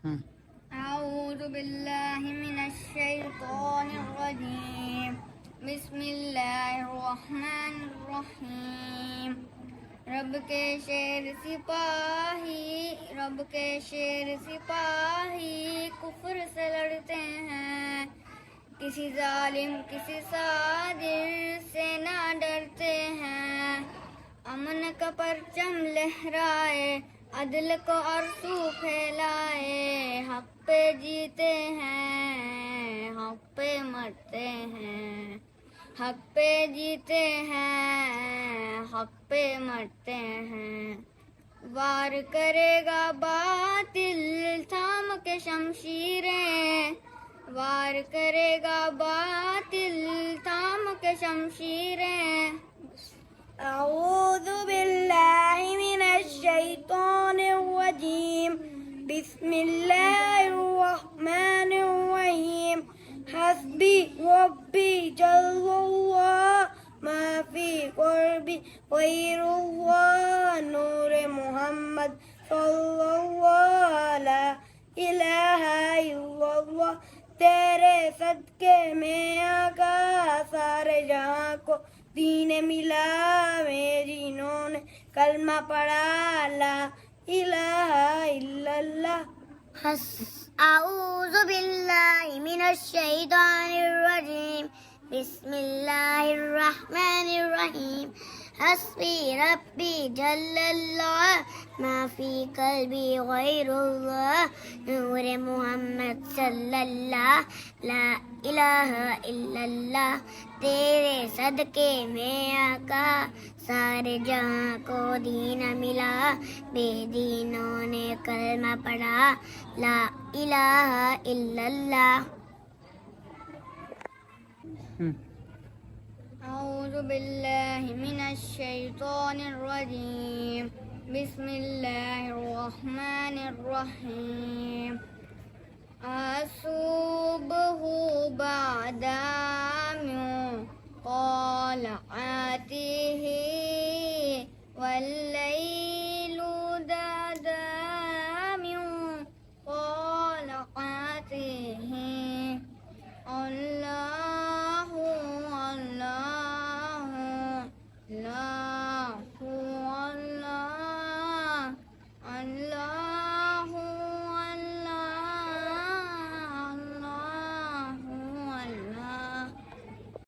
أعوذ بالله من الشيطان الرجيم. بسم الله الرحمن الرحیم. رب کے شیر سپاہی کفر سے لڑتے ہیں، کسی ظالم کسی صادر سے نہ ڈرتے ہیں. امن کا پرچم لہرائے، عدل کو عرصو پھیلائے، حق پہ جیتے ہیں، حق پہ مرتے ہیں، حق پہ جیتے ہیں، حق پہ مرتے ہیں. وار کرے گا باطل تھام کے شمشیریں، وار کرے گا باطل تھام کے شمشیریں. أعوذ بالله من الشيطان الرجيم. بسم الله الرحمن الرحيم. حسبي ربي جل الله، ما في قلبي غير الله. نور محمد صلى الله، لا إله إلا الله. تیرے صدقے میں آقا سارے جہاں کو دین ملا. میری انہوں نے کلمہ پڑھا، لا الہ الا اللہ. أعوذ بالله من الشيطان الرجيم. بسم الله الرحمن الرحيم. حسبي ربي جل الله، ما في قلبي غير الله. نور محمد صلی اللہ، لا الہ الا اللہ. تیرے صدقے میں آقا سارے جہاں کو دین ملا. بے دینوں نے کلمہ پڑھا، لا الہ الا اللہ. أعوذ بالله من الشيطان الرجيم. بسم الله الرحمن الرحيم. الصبح بعد من طلعته والليل